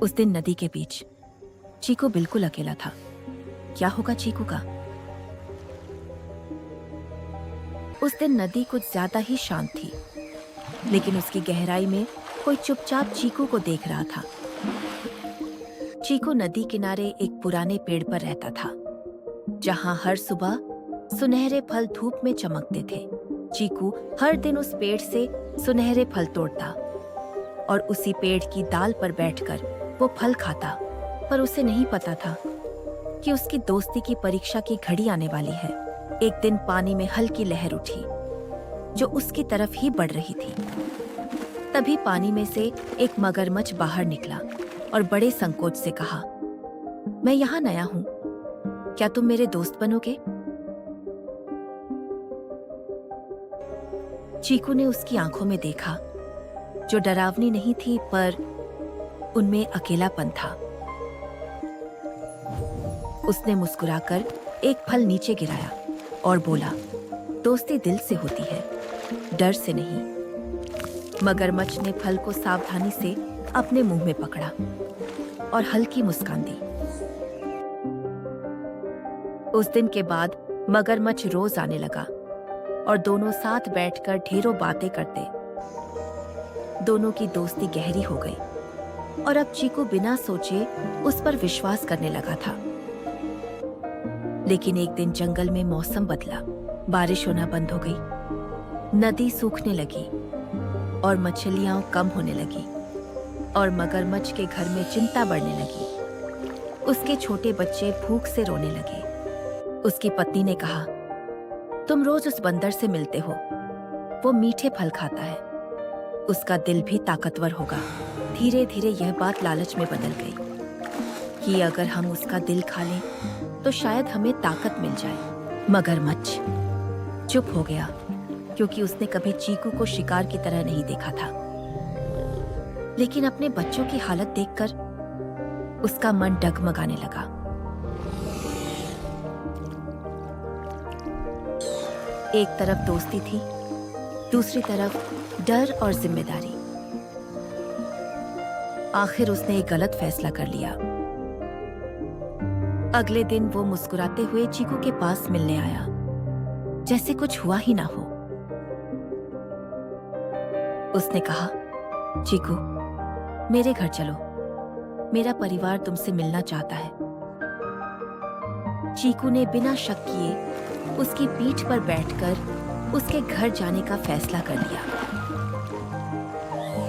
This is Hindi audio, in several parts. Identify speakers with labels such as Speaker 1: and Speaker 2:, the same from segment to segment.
Speaker 1: उस दिन नदी के बीच चीकू बिल्कुल अकेला था। क्या होगा चीकू का? उस दिन नदी कुछ ज्यादा ही शांत थी, लेकिन उसकी गहराई में कोई चुपचाप चीकू को देख रहा था। चीकू नदी किनारे एक पुराने पेड़ पर रहता था, जहां हर सुबह सुनहरे फल धूप में चमकते थे। चीकू हर दिन उस पेड़ से सुनहरे फल तोड़ता और उसी पेड़ की डाल पर बैठकर वो फल खाता। पर उसे नहीं पता था कि उसकी दोस्ती की परीक्षा की घड़ी आने वाली है। एक दिन पानी में हल्की लहर उठी जो उसकी तरफ ही बढ़ रही थी। तभी पानी में से एक मगरमच्छ बाहर निकला और बड़े संकोच से कहा, मैं यहाँ नया हूं, क्या तुम मेरे दोस्त बनोगे? चीकू ने उसकी आंखों में देखा, जो डरावनी नहीं थी पर उनमें अकेलापन था। उसने मुस्कुराकर एक फल नीचे गिराया और बोला, दोस्ती दिल से होती है, डर से नहीं। मगरमच्छ ने फल को सावधानी से अपने मुंह में पकड़ा और हल्की मुस्कान दी। उस दिन के बाद मगरमच्छ रोज आने लगा और दोनों साथ बैठकर ढेरों बातें करते। दोनों की दोस्ती गहरी हो गई और अब चीकू बिना सोचे उस पर विश्वास करने लगा था। लेकिन एक दिन जंगल में मौसम बदला, बारिश होना बंद हो गई, नदी सूखने लगी और मछलियां कम होने लगी और मगरमच्छ के घर में चिंता बढ़ने लगी। उसके छोटे बच्चे भूख से रोने लगे। उसकी पत्नी ने कहा, तुम रोज उस बंदर से मिलते हो, वो मीठे फल खाता है, उसका दिल भी ताकतवर होगा। धीरे धीरे यह बात लालच में बदल गई कि अगर हम उसका दिल खा लें तो शायद हमें ताकत मिल जाए। मगरमच्छ चुप हो गया क्योंकि उसने कभी चीकू को शिकार की तरह नहीं देखा था। लेकिन अपने बच्चों की हालत देखकर उसका मन डगमगाने लगा। एक तरफ दोस्ती थी, दूसरी तरफ डर और जिम्मेदारी। आखिर उसने एक गलत फैसला कर लिया। अगले दिन वो मुस्कुराते हुए चीकू के पास मिलने आया, जैसे कुछ हुआ ही ना हो। उसने कहा, चीकू, मेरे घर चलो, मेरा परिवार तुमसे मिलना चाहता है। चीकू ने बिना शक किए उसकी पीठ पर बैठकर उसके घर जाने का फैसला कर लिया।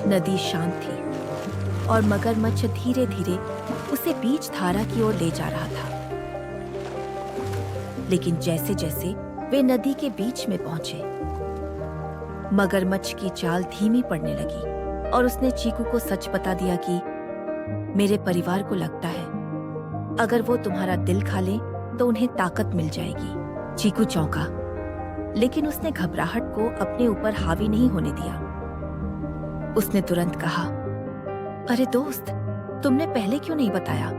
Speaker 1: नदी शांत थी और मगरमच्छ धीरे धीरे उसे बीच धारा की ओर ले जा रहा था। लेकिन जैसे जैसे वे नदी के बीच में पहुंचे, मगरमच्छ की चाल धीमी पड़ने लगी और उसने चीकू को सच बता दिया कि मेरे परिवार को लगता है अगर वो तुम्हारा दिल खा ले तो उन्हें ताकत मिल जाएगी। चीकू चौंका, लेकिन उसने घबराहट को अपने ऊपर हावी नहीं होने दिया। उसने तुरंत कहा, अरे दोस्त, तुमने पहले क्यों नहीं बताया?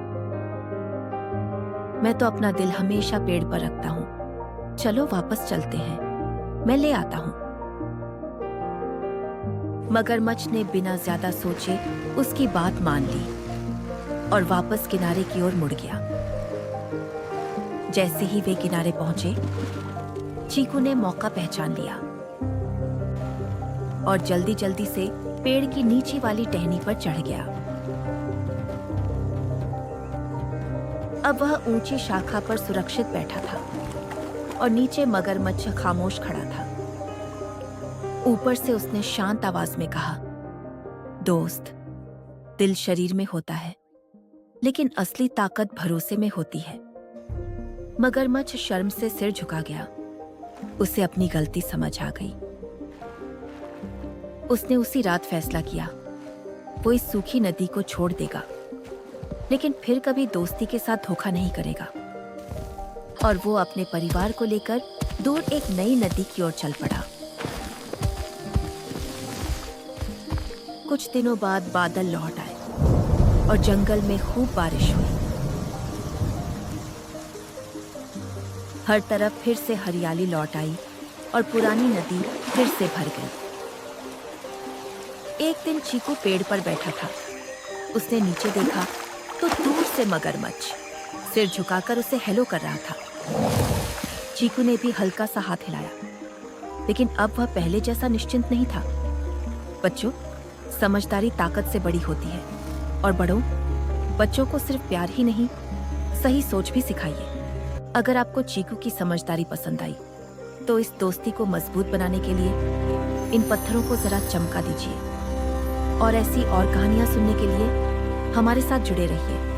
Speaker 1: मैं तो अपना दिल हमेशा पेड़ पर रखता हूं। चलो वापस चलते हैं, मैं ले आता हूं। मगरमच्छ ने बिना ज्यादा सोचे उसकी बात मान ली और वापस किनारे की ओर मुड़ गया। जैसे ही वे किनारे पहुंचे, चीकू ने मौका पहचान लिया और जल्दी जल्दी से पेड़ की नीचे वाली टहनी पर चढ़ गया। अब वह ऊंची शाखा पर सुरक्षित बैठा था और नीचे मगरमच्छ खामोश खड़ा था। ऊपर से उसने शांत आवाज में कहा, दोस्त, दिल शरीर में होता है, लेकिन असली ताकत भरोसे में होती है। मगरमच्छ शर्म से सिर झुका गया। उसे अपनी गलती समझ आ गई। उसने उसी रात फैसला किया, वो इस सूखी नदी को छोड़ देगा, लेकिन फिर कभी दोस्ती के साथ धोखा नहीं करेगा। और वो अपने परिवार को लेकर दूर एक नई नदी की ओर चल पड़ा। कुछ दिनों बाद बादल लौट आए और जंगल में खूब बारिश हुई। हर तरफ फिर से हरियाली लौट आई और पुरानी नदी फिर से भर गई। एक दिन चीकू पेड़ पर बैठा था उसने नीचे देखा तो दूर से मगरमच्छ सिर झुकाकर उसे हेलो कर रहा था। चीकू ने भी हल्का सा हाथ हिलाया, लेकिन अब वह पहले जैसा निश्चिंत नहीं था। बच्चों, समझदारी ताकत से बड़ी होती है और बड़ों, बच्चों को सिर्फ प्यार ही नहीं, सही सोच भी सिखाइए। अगर आपको चीकू की समझदारी पसंद आई तो इस दोस्ती को मजबूत बनाने के लिए इन पत्थरों को जरा चमका दीजिए और ऐसी और कहानियां सुनने के लिए हमारे साथ जुड़े रहिए।